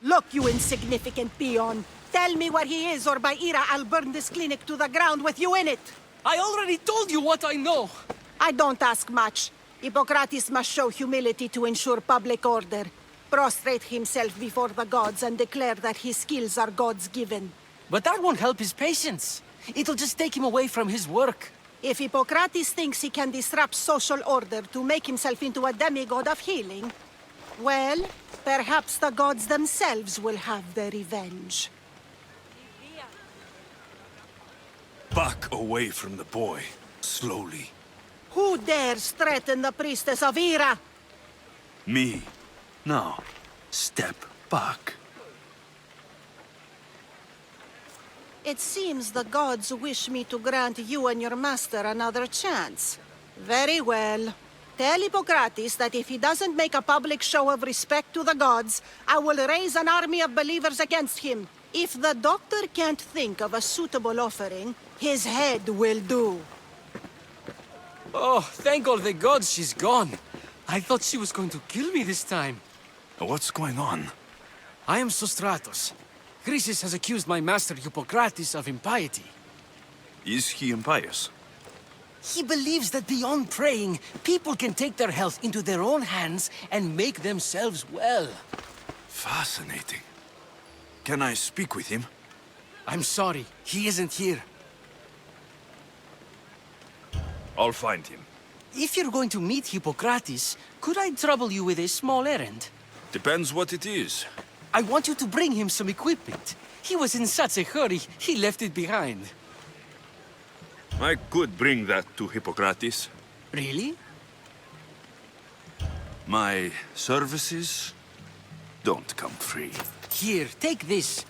Look, you insignificant peon. Tell me where he is, or by Ira, I'll burn this clinic to the ground with you in it. I already told you what I know. I don't ask much. Hippokrates must show humility to ensure public order. Prostrate himself before the gods and declare that his skills are gods-given. But that won't help his patients. It'll just take him away from his work. If Hippokrates thinks he can disrupt social order to make himself into a demigod of healing, well, perhaps the gods themselves will have their revenge. Back away from the boy, slowly. Who dares threaten the priestess of Ira? Me. Now, step back. It seems the gods wish me to grant you and your master another chance. Very well. Tell Hippokrates that if he doesn't make a public show of respect to the gods, I will raise an army of believers against him. If the doctor can't think of a suitable offering, his head will do. Oh, thank all the gods she's gone. I thought she was going to kill me this time. What's going on? I am Sostratos. Chrysis has accused my master Hippokrates of impiety. Is he impious? He believes that beyond praying, people can take their health into their own hands and make themselves well. Fascinating. Can I speak with him? I'm sorry, he isn't here. I'll find him. If you're going to meet Hippokrates, could I trouble you with a small errand? Depends what it is. I want you to bring him some equipment. He was in such a hurry, he left it behind. I could bring that to Hippokrates. Really? My services don't come free. Here, take this.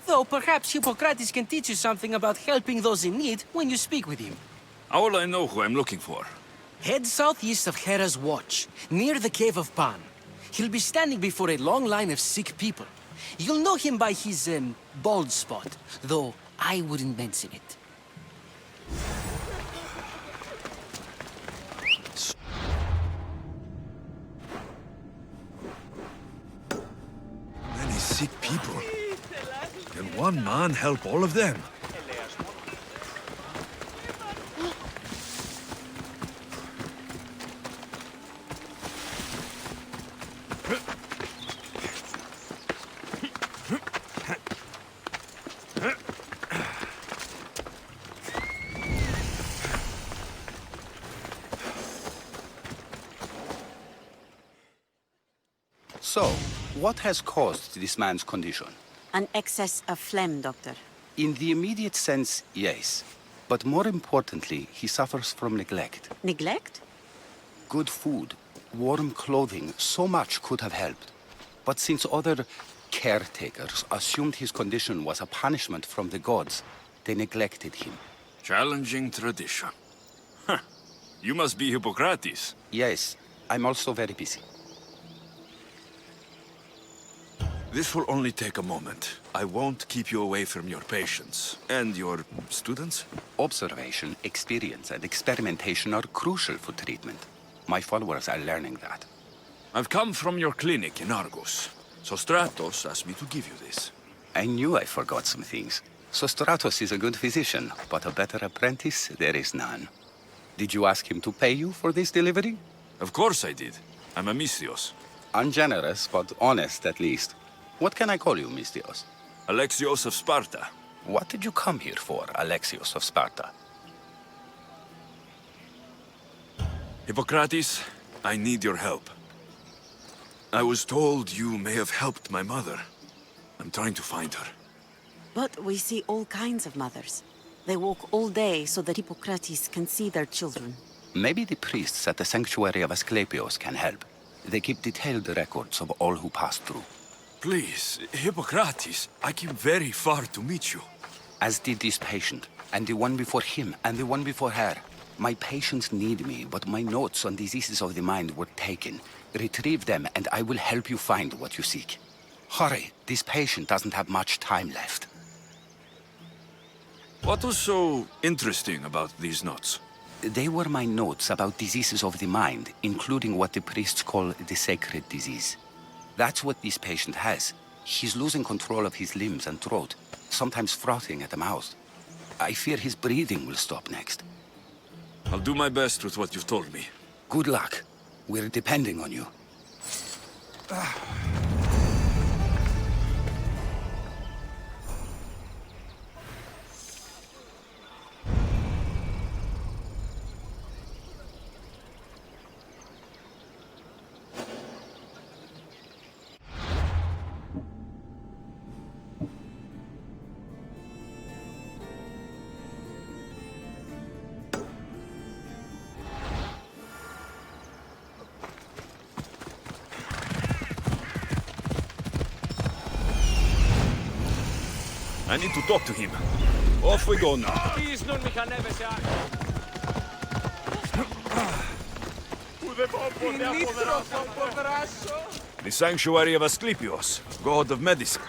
Though perhaps Hippokrates can teach you something about helping those in need when you speak with him. How will I know who I'm looking for? Head southeast of Hera's Watch, near the Cave of Pan. He'll be standing before a long line of sick people. You'll know him by his, bald spot, though I wouldn't mention it. Many sick people. Can one man help all of them? So, what has caused this man's condition? An excess of phlegm, Doctor. In the immediate sense, yes. But more importantly, he suffers from neglect. Neglect? Good food, warm clothing, so much could have helped. But since other caretakers assumed his condition was a punishment from the gods, they neglected him. Challenging tradition. Huh. You must be Hippokrates. Yes, I'm also very busy. This will only take a moment. I won't keep you away from your patients. And your students? Observation, experience, and experimentation are crucial for treatment. My followers are learning that. I've come from your clinic in Argos. Sostratos asked me to give you this. I knew I forgot some things. Sostratos is a good physician, but a better apprentice there is none. Did you ask him to pay you for this delivery? Of course I did. I'm a Mystios. Ungenerous, but honest at least. What can I call you, Mystios? Alexios of Sparta. What did you come here for, Alexios of Sparta? Hippokrates, I need your help. I was told you may have helped my mother. I'm trying to find her. But we see all kinds of mothers. They walk all day so that Hippokrates can see their children. Maybe the priests at the sanctuary of Asclepios can help. They keep detailed records of all who pass through. Please, Hippokrates, I came very far to meet you. As did this patient, and the one before him, and the one before her. My patients need me, but my notes on diseases of the mind were taken. Retrieve them, and I will help you find what you seek. Hurry, this patient doesn't have much time left. What was so interesting about these notes? They were my notes about diseases of the mind, including what the priests call the sacred disease. That's what this patient has. He's losing control of his limbs and throat, sometimes frothing at the mouth. I fear his breathing will stop next. I'll do my best with what you've told me. Good luck. We're depending on you. I need to talk to him. Off we go now. The sanctuary of Asclepios, god of medicine.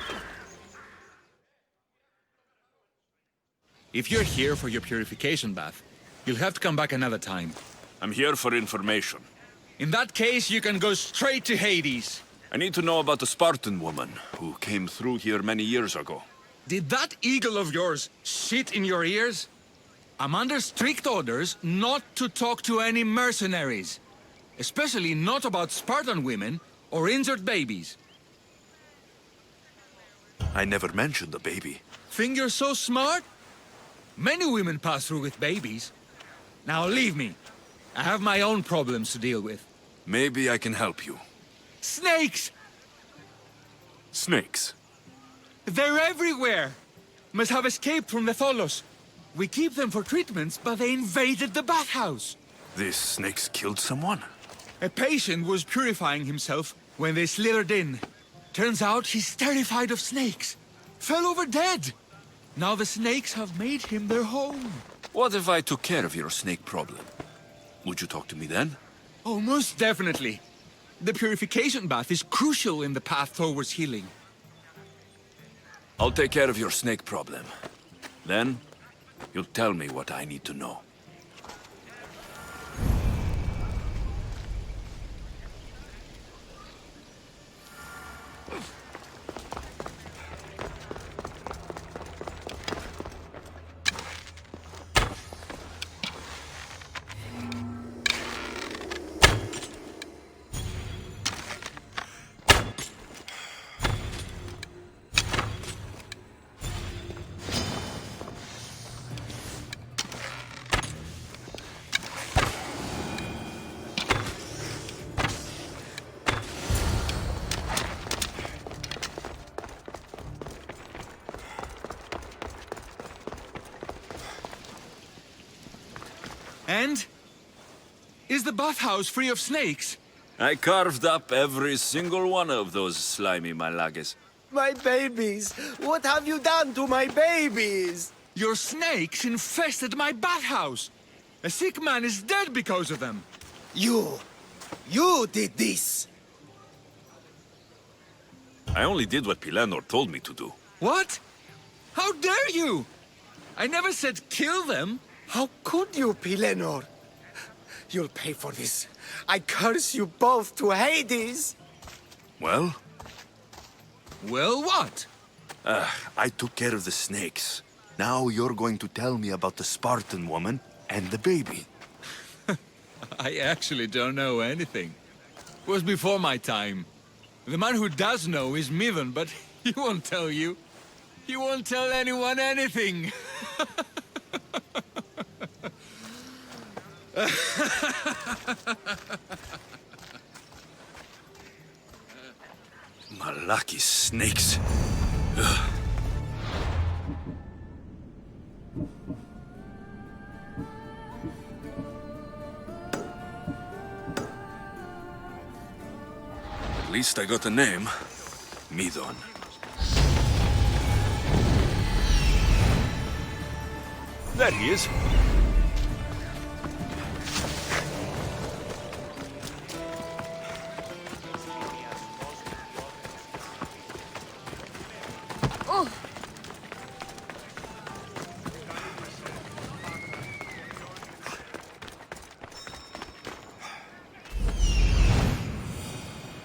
If you're here for your purification bath, you'll have to come back another time. I'm here for information. In that case, you can go straight to Hades. I need to know about the Spartan woman who came through here many years ago. Did that eagle of yours shit in your ears? I'm under strict orders not to talk to any mercenaries. Especially not about Spartan women or injured babies. I never mentioned a baby. Think you're so smart? Many women pass through with babies. Now leave me. I have my own problems to deal with. Maybe I can help you. Snakes! Snakes. They're everywhere! Must have escaped from the Tholos. We keep them for treatments, but they invaded the bathhouse. These snakes killed someone? A patient was purifying himself when they slithered in. Turns out he's terrified of snakes. Fell over dead. Now the snakes have made him their home. What if I took care of your snake problem? Would you talk to me then? Oh, most definitely. The purification bath is crucial in the path towards healing. I'll take care of your snake problem. Then, you'll tell me what I need to know. And? Is the bathhouse free of snakes? I carved up every single one of those slimy malagas. My babies! What have you done to my babies? Your snakes infested my bathhouse. A sick man is dead because of them. You did this! I only did what Pilanor told me to do. What? How dare you? I never said kill them. How could you, Pilanor? You'll pay for this. I curse you both to Hades! Well? Well, what? I took care of the snakes. Now you're going to tell me about the Spartan woman and the baby. I actually don't know anything. It was before my time. The man who does know is Midon, but he won't tell you. He won't tell anyone anything. Malaki snakes. Ugh. At least I got a name. Midon. There he is.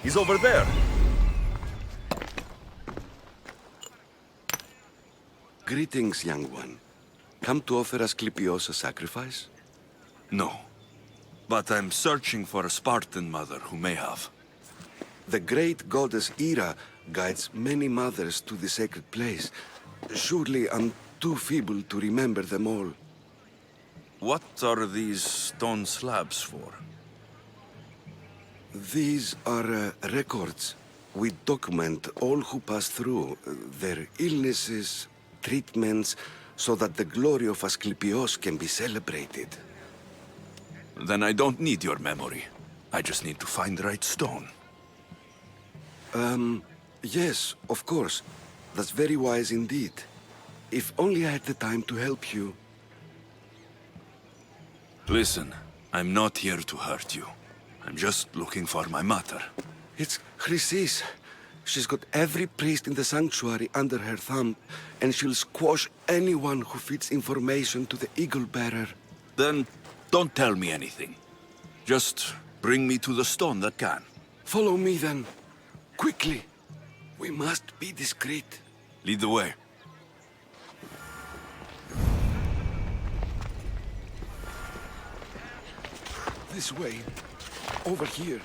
He's over there. Greetings, young one. Come to offer Asclepios a sacrifice? No. But I'm searching for a Spartan mother who may have. The great goddess Hera guides many mothers to the sacred place. Surely I'm too feeble to remember them all. What are these stone slabs for? These are records. We document all who pass through, their illnesses, treatments, so that the glory of Asclepios can be celebrated. Then I don't need your memory. I just need to find the right stone. Yes, of course. That's very wise indeed. If only I had the time to help you. Listen, I'm not here to hurt you. I'm just looking for my mother. It's Chrysis. She's got every priest in the sanctuary under her thumb, and she'll squash anyone who feeds information to the Eagle Bearer. Then don't tell me anything. Just bring me to the stone that can. Follow me then. Quickly. We must be discreet. Lead the way. This way. Over here.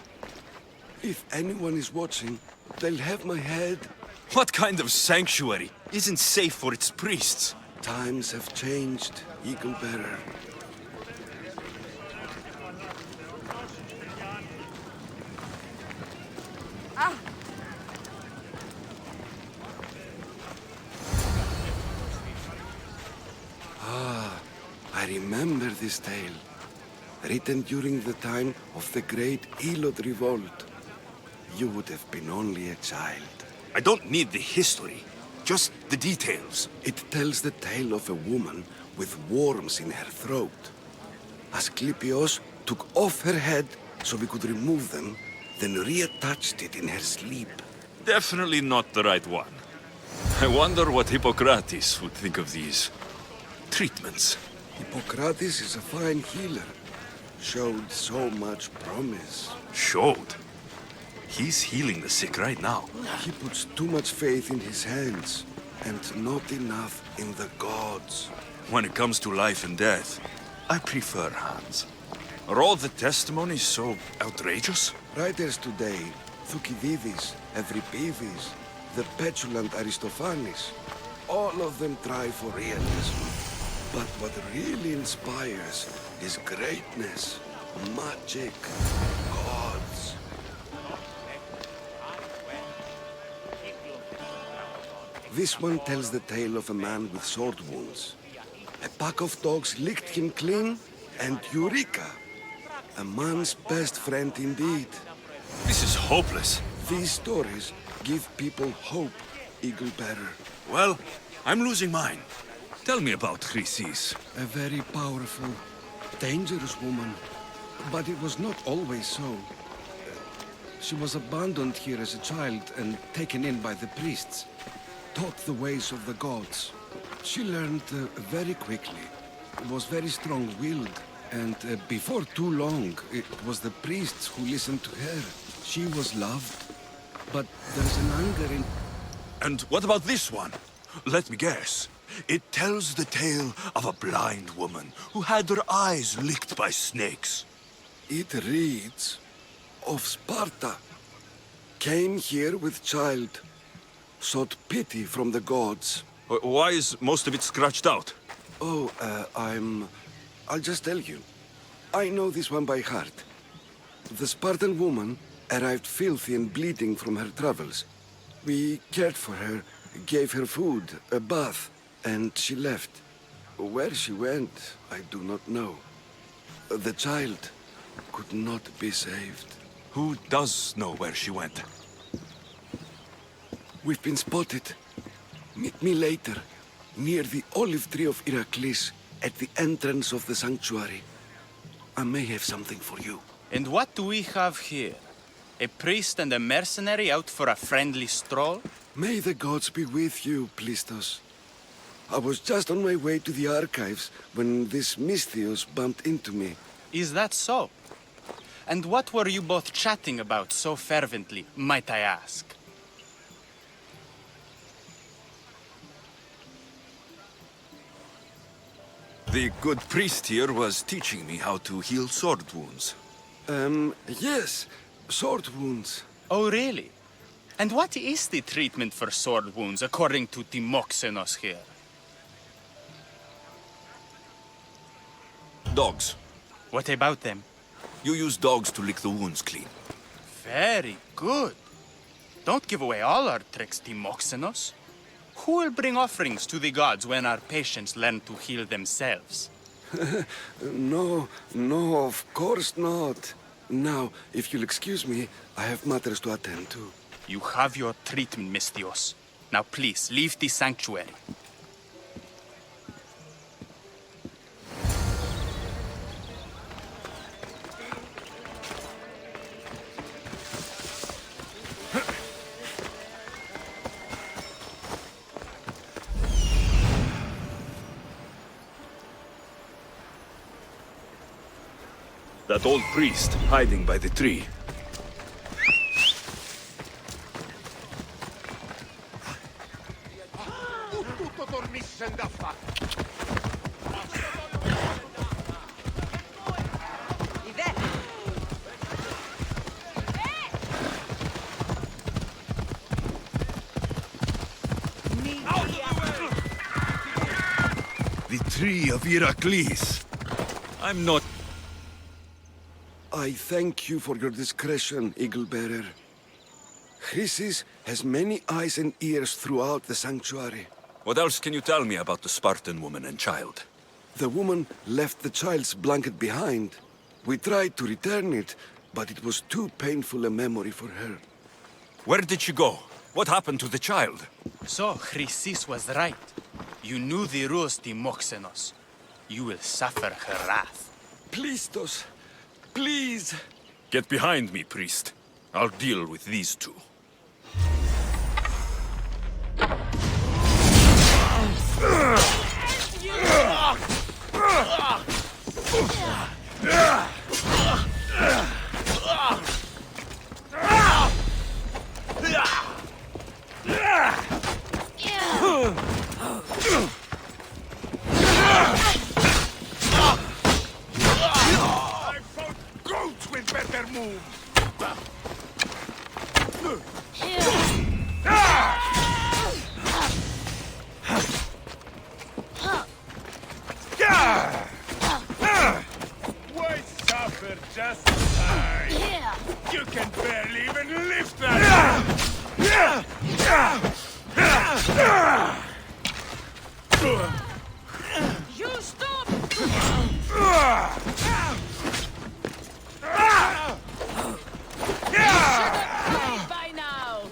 If anyone is watching, they'll have my head. What kind of sanctuary isn't safe for its priests? Times have changed, Eagle Bearer. I remember this tale. Written during the time of the great Elod revolt. You would have been only a child. I don't need the history, just the details. It tells the tale of a woman with worms in her throat. Asclepios took off her head so we could remove them, then reattached it in her sleep. Definitely not the right one. I wonder what Hippokrates would think of these treatments. Hippokrates is a fine healer. Showed so much promise. Showed? He's healing the sick right now. He puts too much faith in his hands, and not enough in the gods. When it comes to life and death, I prefer hands. Are all the testimonies so outrageous? Writers today, Thucydides, Euripides, the petulant Aristophanes, all of them try for realism. But what really inspires is greatness, magic, gods. This one tells the tale of a man with sword wounds. A pack of dogs licked him clean, and Eureka! A man's best friend indeed. This is hopeless. These stories give people hope, Eagle Bearer. Well, I'm losing mine. Tell me about Chrysis. A very powerful, dangerous woman. But it was not always so. She was abandoned here as a child and taken in by the priests. Taught the ways of the gods. She learned very quickly. Was very strong-willed. And before too long, it was the priests who listened to her. She was loved. But there's an anger in... And what about this one? Let me guess. It tells the tale of a blind woman who had her eyes licked by snakes. It reads of Sparta. Came here with child. Sought pity from the gods. Why is most of it scratched out? Oh, I'll just tell you. I know this one by heart. The Spartan woman arrived filthy and bleeding from her travels. We cared for her, gave her food, a bath, and she left. Where she went, I do not know. The child could not be saved. Who does know where she went? We've been spotted. Meet me later, near the olive tree of Heracles, at the entrance of the sanctuary. I may have something for you. And what do we have here? A priest and a mercenary out for a friendly stroll? May the gods be with you, Plistos. I was just on my way to the archives when this Misthios bumped into me. Is that so? And what were you both chatting about so fervently, might I ask? The good priest here was teaching me how to heal sword wounds. Yes. Sword wounds. Oh, really? And what is the treatment for sword wounds, according to Timoxenos here? Dogs. What about them? You use dogs to lick the wounds clean. Very good. Don't give away all our tricks, Timoxenos. Who will bring offerings to the gods when our patients learn to heal themselves? No, of course not. Now, if you'll excuse me, I have matters to attend to. You have your treatment, Misthios. Now please, leave the sanctuary. That old priest hiding by the tree. The tree of Heracles. I'm not... I thank you for your discretion, Eagle-bearer. Chrysis has many eyes and ears throughout the sanctuary. What else can you tell me about the Spartan woman and child? The woman left the child's blanket behind. We tried to return it, but it was too painful a memory for her. Where did she go? What happened to the child? So, Chrysis was right. You knew the rules, Timoxenos. You will suffer her wrath. Plistos, please. Get behind me, priest. I'll deal with these two. I found goats with better moves. Why suffer just time? You can barely even lift that! You stop! By now!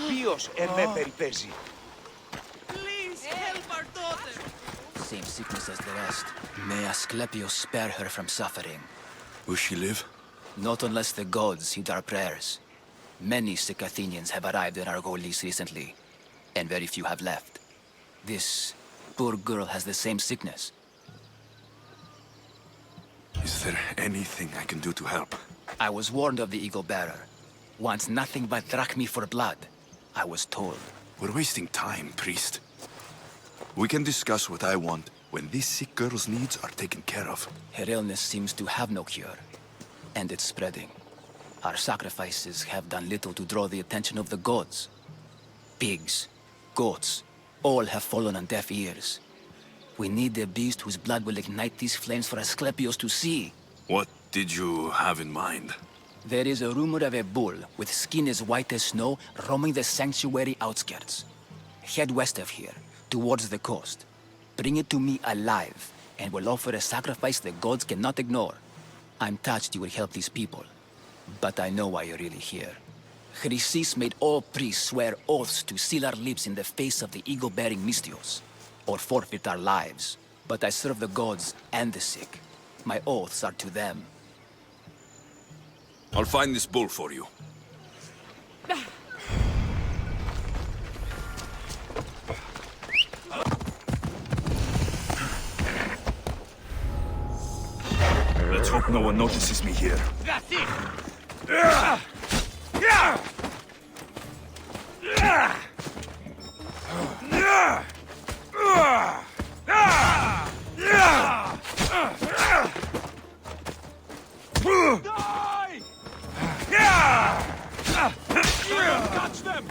Ποιος με περιπέζει? Please help our daughter. Same sickness as the rest. May Asclepius spare her from suffering. Will she live? Not unless the gods heed our prayers. Many sick Athenians have arrived in Argolis recently, and very few have left. This poor girl has the same sickness. Is there anything I can do to help? I was warned of the Eagle Bearer. Wants nothing but drachmi for blood. I was told. We're wasting time, priest. We can discuss what I want when this sick girl's needs are taken care of. Her illness seems to have no cure, and it's spreading. Our sacrifices have done little to draw the attention of the gods. Pigs, goats, all have fallen on deaf ears. We need a beast whose blood will ignite these flames for Asclepius to see. What did you have in mind? There is a rumor of a bull with skin as white as snow roaming the sanctuary outskirts. Head west of here, towards the coast. Bring it to me alive, and we'll offer a sacrifice the gods cannot ignore. I'm touched you will help these people, but I know why you're really here. Chrysis made all priests swear oaths to seal our lips in the face of the eagle-bearing Mystios, or forfeit our lives. But I serve the gods and the sick. My oaths are to them. I'll find this bull for you. Let's hope no one notices me here. That's it! Touch them!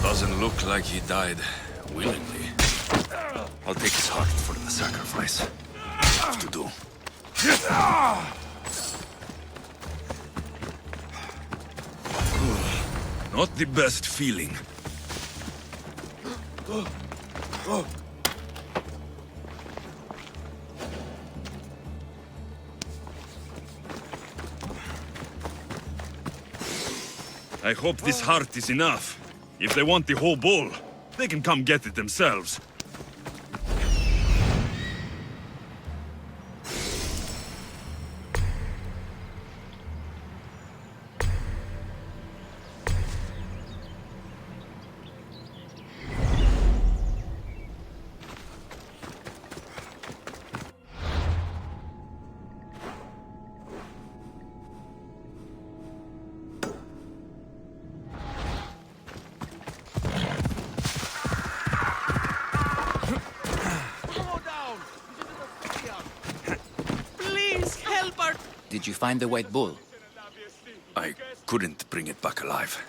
Doesn't look like he died willingly. I'll take his heart for the sacrifice. Have to do. Not the best feeling. I hope this heart is enough. If they want the whole bull, they can come get it themselves. Did you find the white bull? I couldn't bring it back alive.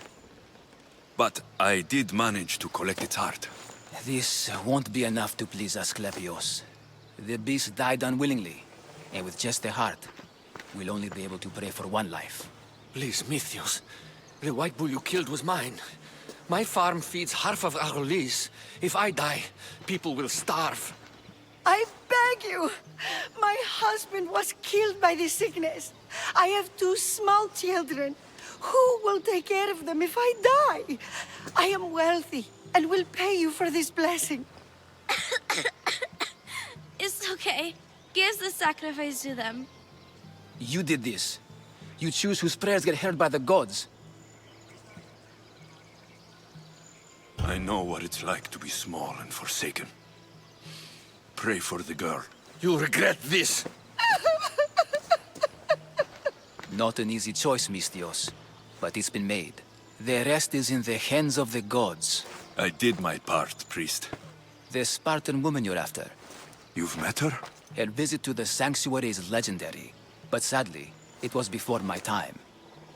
But I did manage to collect its heart. This won't be enough to please Asclepios. The beast died unwillingly, and with just a heart, we'll only be able to pray for one life. Please, Mythios. The white bull you killed was mine. My farm feeds half of Arolis. If I die, people will starve. I beg you! My husband was killed by this sickness. I have 2 small children. Who will take care of them if I die? I am wealthy and will pay you for this blessing. It's okay. Give the sacrifice to them. You did this. You choose whose prayers get heard by the gods. I know what it's like to be small and forsaken. Pray for the girl. You'll regret this. Not an easy choice, Mystios, but it's been made. The rest is in the hands of the gods. I did my part, priest. The Spartan woman you're after. You've met her? Her visit to the sanctuary is legendary, but sadly, it was before my time.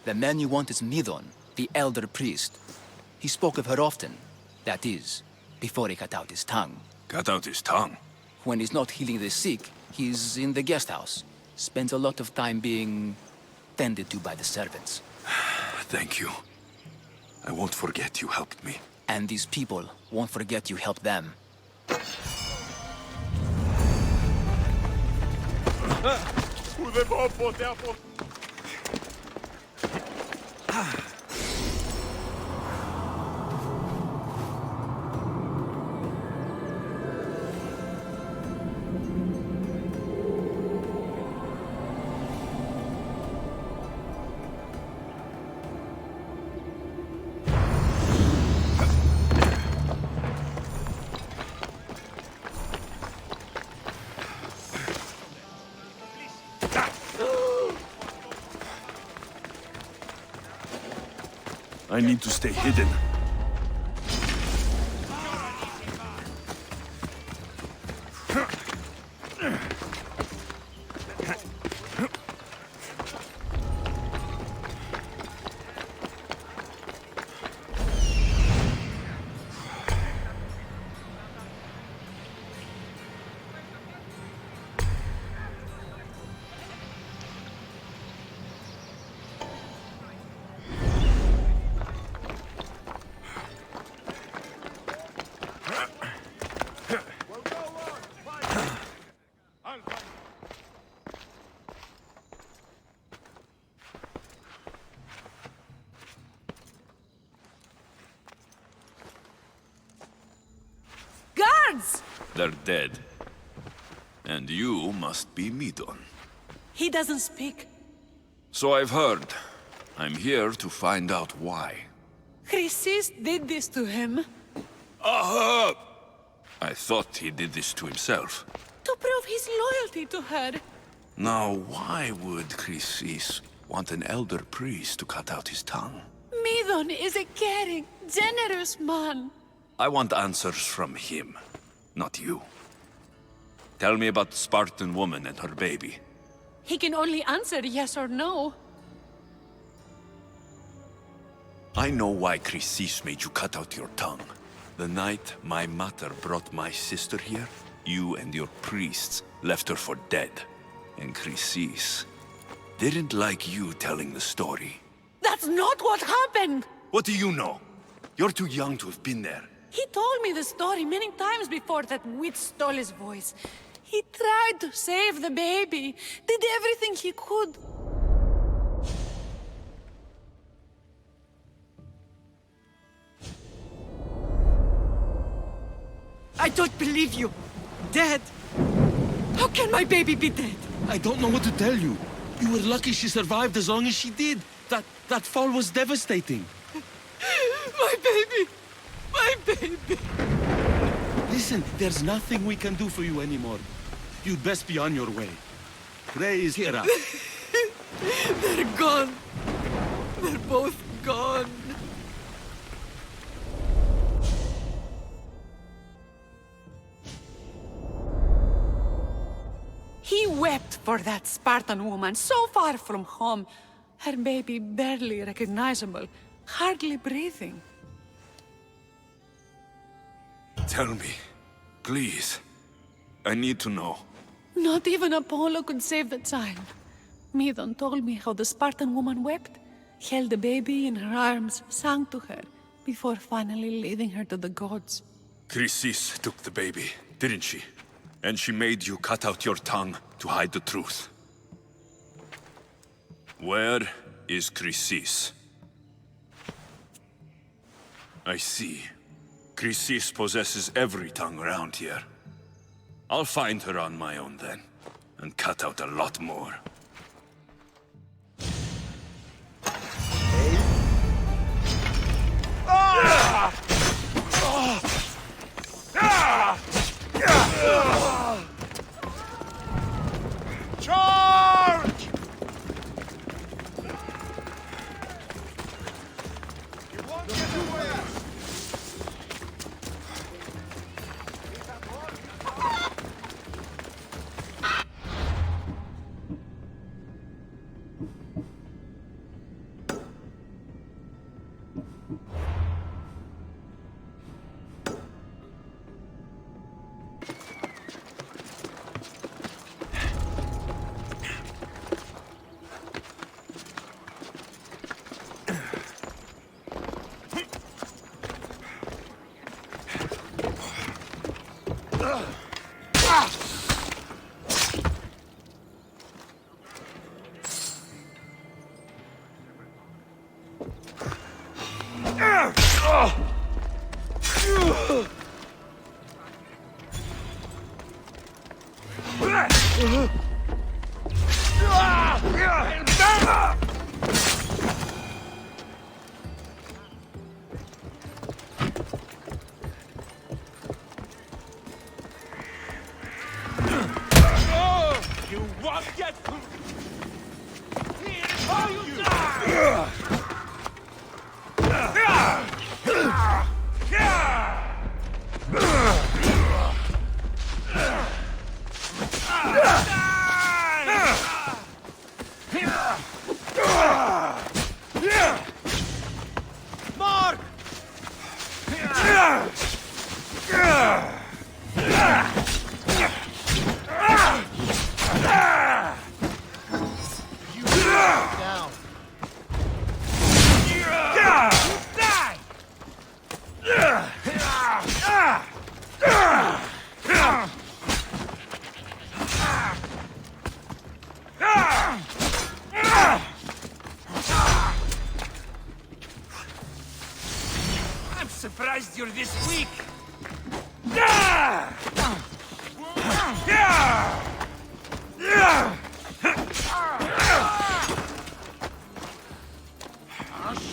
The man you want is Midon, the elder priest. He spoke of her often. That is, before he cut out his tongue. Cut out his tongue? When he's not healing the sick, he's in the guest house. Spends a lot of time being tended to by the servants. Thank you. I won't forget you helped me. And these people won't forget you helped them. I need to stay hidden. They're dead. And you must be Midon. He doesn't speak. So I've heard. I'm here to find out why. Chrysis did this to him. Aha! I thought he did this to himself. To prove his loyalty to her. Now, why would Chrysis want an elder priest to cut out his tongue? Midon is a caring, generous man. I want answers from him, not you. Tell me about the Spartan woman and her baby. He can only answer yes or no. I know why Chrysis made you cut out your tongue. The night my mother brought my sister here, you and your priests left her for dead. And Chrysis didn't like you telling the story. That's not what happened! What do you know? You're too young to have been there. He told me the story many times before that witch stole his voice. He tried to save the baby, did everything he could. I don't believe you. Dead? How can my baby be dead? I don't know what to tell you. You were lucky she survived as long as she did. That fall was devastating. My baby! My baby! Listen, there's nothing we can do for you anymore. You'd best be on your way. Praise Hera. They're gone. They're both gone. He wept for that Spartan woman so far from home. Her baby barely recognizable, hardly breathing. Tell me, please. I need to know. Not even Apollo could save the child. Medon told me how the Spartan woman wept, held the baby in her arms, sang to her, before finally leading her to the gods. Chrysis took the baby, didn't she? And she made you cut out your tongue to hide the truth. Where is Chrysis? I see. Chrysis possesses every tongue around here. I'll find her on my own then, and cut out a lot more. Charge! You won't get away! You won't get through! Here's how you die! Mark! Down. I'm surprised you're this weak! Ah,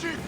shit!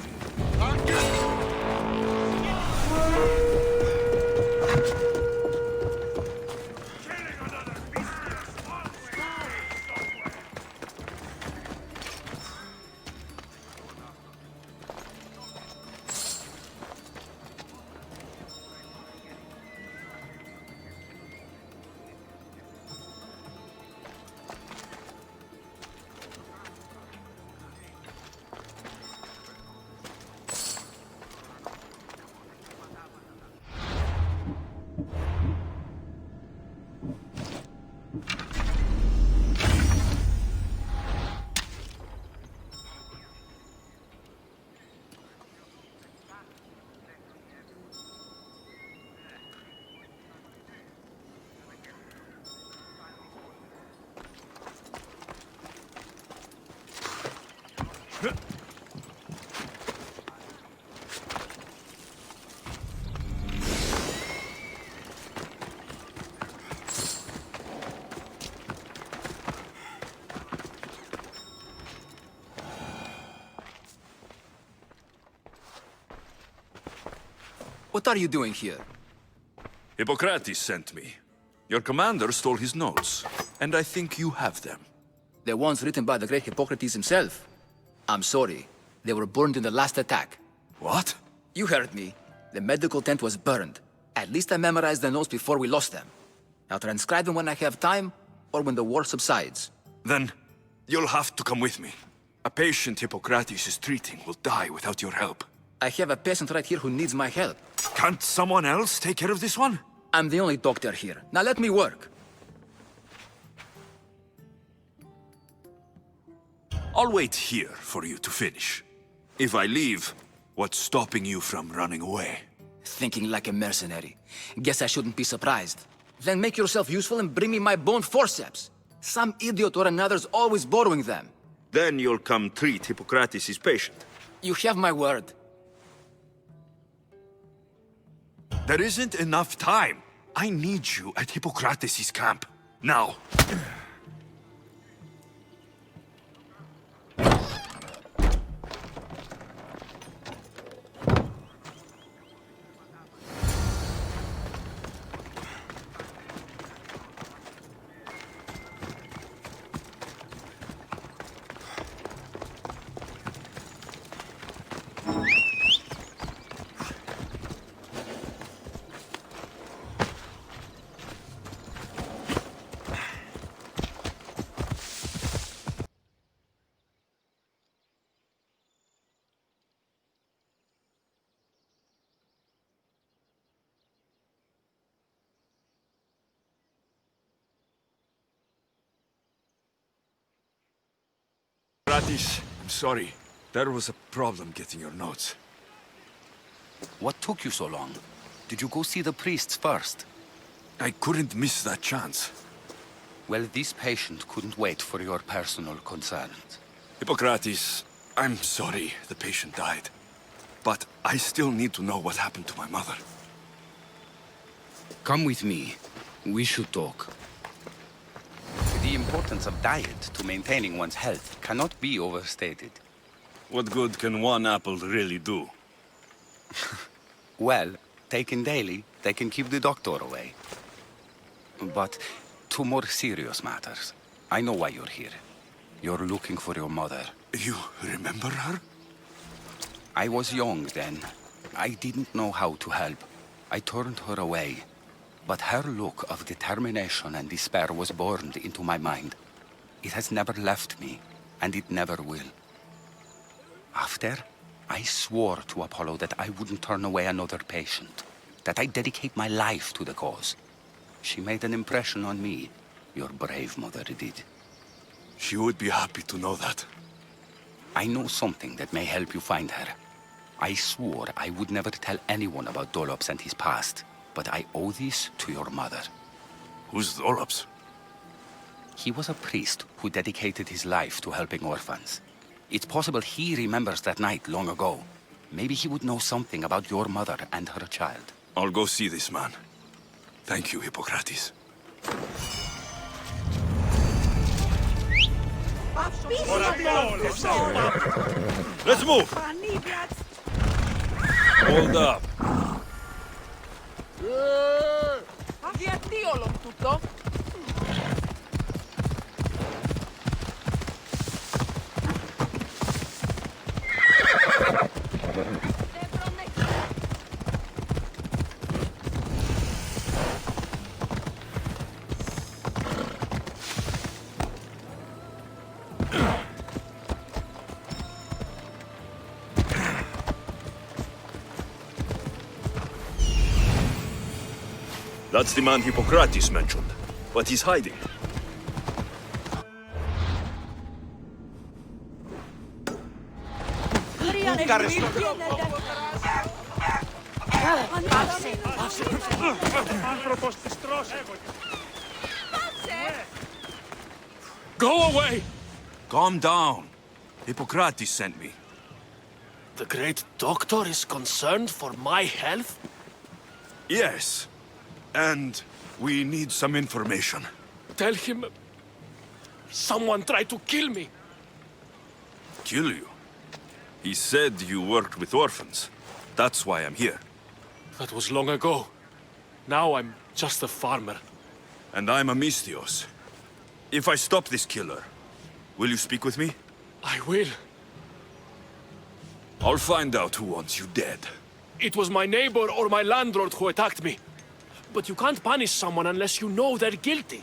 What are you doing here? Hippokrates sent me. Your commander stole his notes, and I think you have them. The ones written by the great Hippokrates himself. I'm sorry. They were burned in the last attack. What? You heard me. The medical tent was burned. At least I memorized the notes before we lost them. I'll transcribe them when I have time, or when the war subsides. Then you'll have to come with me. A patient Hippokrates is treating will die without your help. I have a patient right here who needs my help. Can't someone else take care of this one? I'm the only doctor here. Now let me work. I'll wait here for you to finish. If I leave, what's stopping you from running away? Thinking like a mercenary. Guess I shouldn't be surprised. Then make yourself useful and bring me my bone forceps. Some idiot or another's always borrowing them. Then you'll come treat Hippokrates' patient. You have my word. There isn't enough time. I need you at Hippokrates' camp. Now. Hippokrates, I'm sorry. There was a problem getting your notes. What took you so long? Did you go see the priests first? I couldn't miss that chance. Well, this patient couldn't wait for your personal concerns. Hippokrates, I'm sorry the patient died. But I still need to know what happened to my mother. Come with me. We should talk. The importance of diet to maintaining one's health cannot be overstated. What good can one apple really do? Well, taken daily, they can keep the doctor away. But to more serious matters, I know why you're here. You're looking for your mother. You remember her? I was young then. I didn't know how to help. I turned her away. But her look of determination and despair was burned into my mind. It has never left me, and it never will. After, I swore to Apollo that I wouldn't turn away another patient, that I'd dedicate my life to the cause. She made an impression on me. Your brave mother did. She would be happy to know that. I know something that may help you find her. I swore I would never tell anyone about Dolops and his past. But I owe this to your mother. Who's Dolops? He was a priest who dedicated his life to helping orphans. It's possible he remembers that night long ago. Maybe he would know something about your mother and her child. I'll go see this man. Thank you, Hippokrates. Let's move! Hold up. Γιατί όλο τούτο? That's the man Hippokrates mentioned, but he's hiding. Go away! Calm down. Hippokrates sent me. The great doctor is concerned for my health? Yes. And we need some information. Tell him... someone tried to kill me. Kill you? He said you worked with orphans. That's why I'm here. That was long ago. Now I'm just a farmer. And I'm Amistios. If I stop this killer, will you speak with me? I will. I'll find out who wants you dead. It was my neighbor or my landlord who attacked me. But you can't punish someone unless you know they're guilty.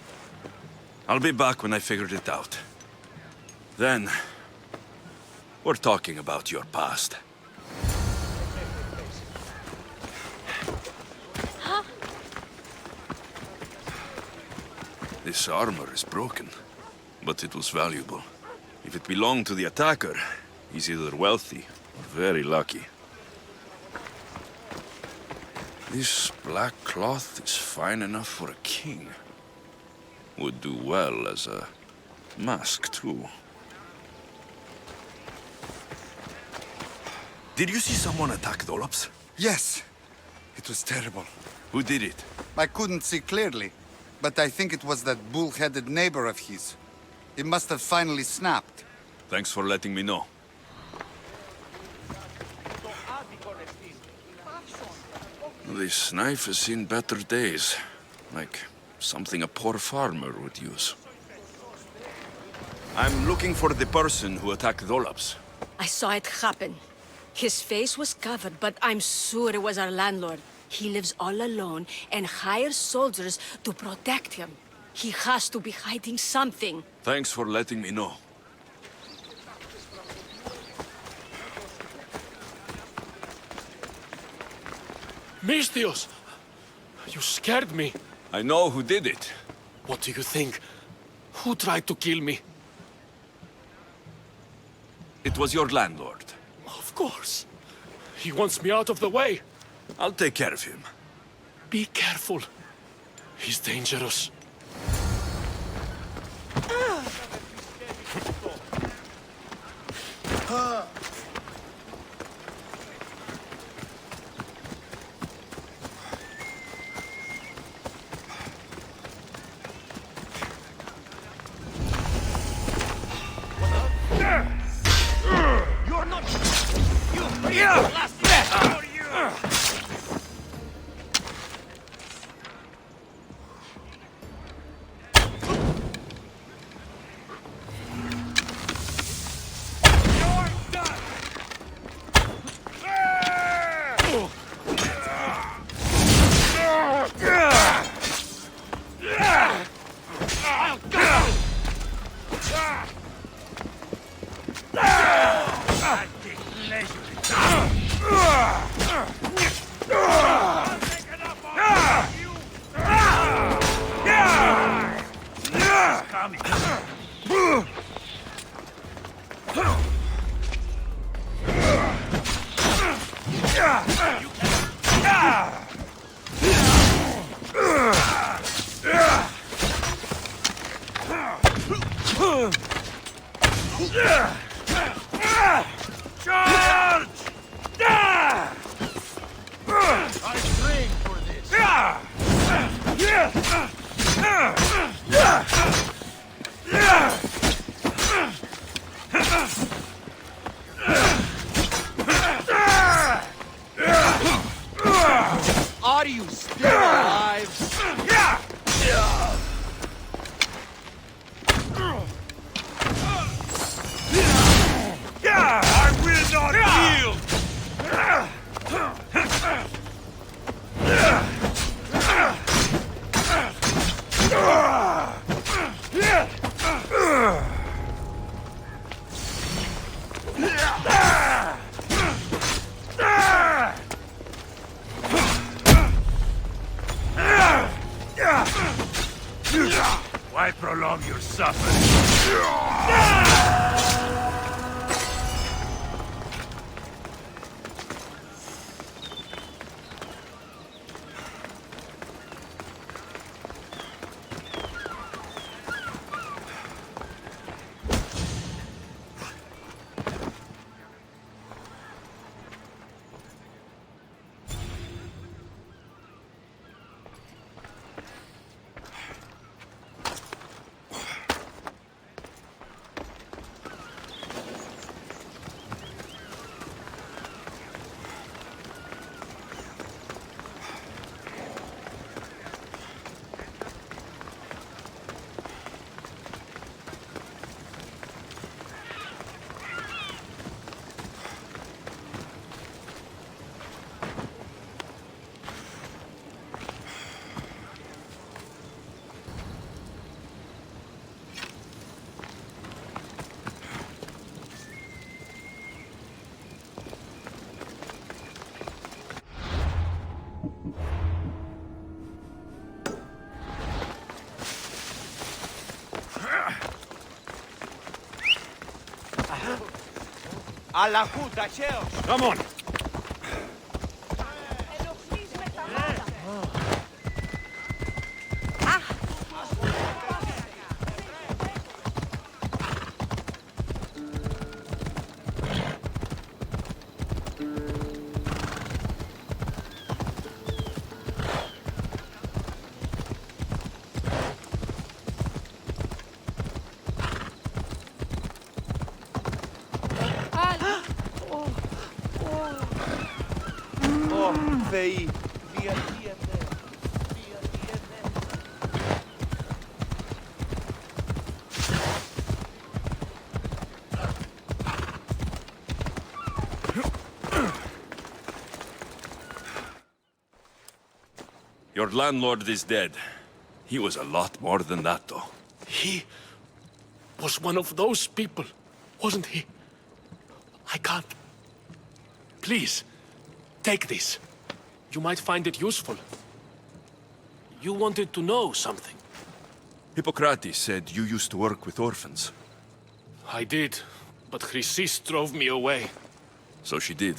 I'll be back when I figured it out. Then, we're talking about your past. This armor is broken, but it was valuable. If it belonged to the attacker, he's either wealthy or very lucky. This black cloth is fine enough for a king. Would do well as a mask, too. Did you see someone attack Dolops? Yes. It was terrible. Who did it? I couldn't see clearly, but I think it was that bull-headed neighbor of his. He must have finally snapped. Thanks for letting me know. This knife has seen better days. Like something a poor farmer would use. I'm looking for the person who attacked Dolops. I saw it happen. His face was covered, but I'm sure it was our landlord. He lives all alone and hires soldiers to protect him. He has to be hiding something. Thanks for letting me know. Mistios! You scared me. I know who did it. What do you think? Who tried to kill me? It was your landlord. Of course. He wants me out of the way. I'll take care of him. Be careful. He's dangerous. You're not... You... Last for you! Charge! I trained for this. Are you still alive? I will not yield! Why prolong your suffering? Come on. Your landlord is dead. He was a lot more than that, though. He was one of those people, wasn't he? I can't. Please, take this. You might find it useful. You wanted to know something. Hippokrates said you used to work with orphans. I did, but Chrysis drove me away. So she did.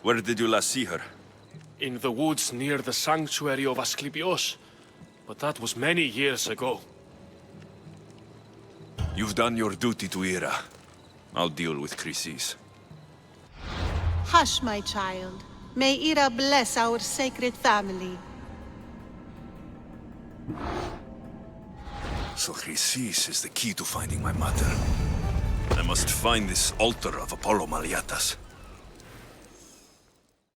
Where did you last see her? In the woods near the sanctuary of Asclepios. But that was many years ago. You've done your duty to Ira. I'll deal with Chrysis. Hush, my child. May Ira bless our sacred family. So Chrysis is the key to finding my mother. I must find this altar of Apollo Maliatas.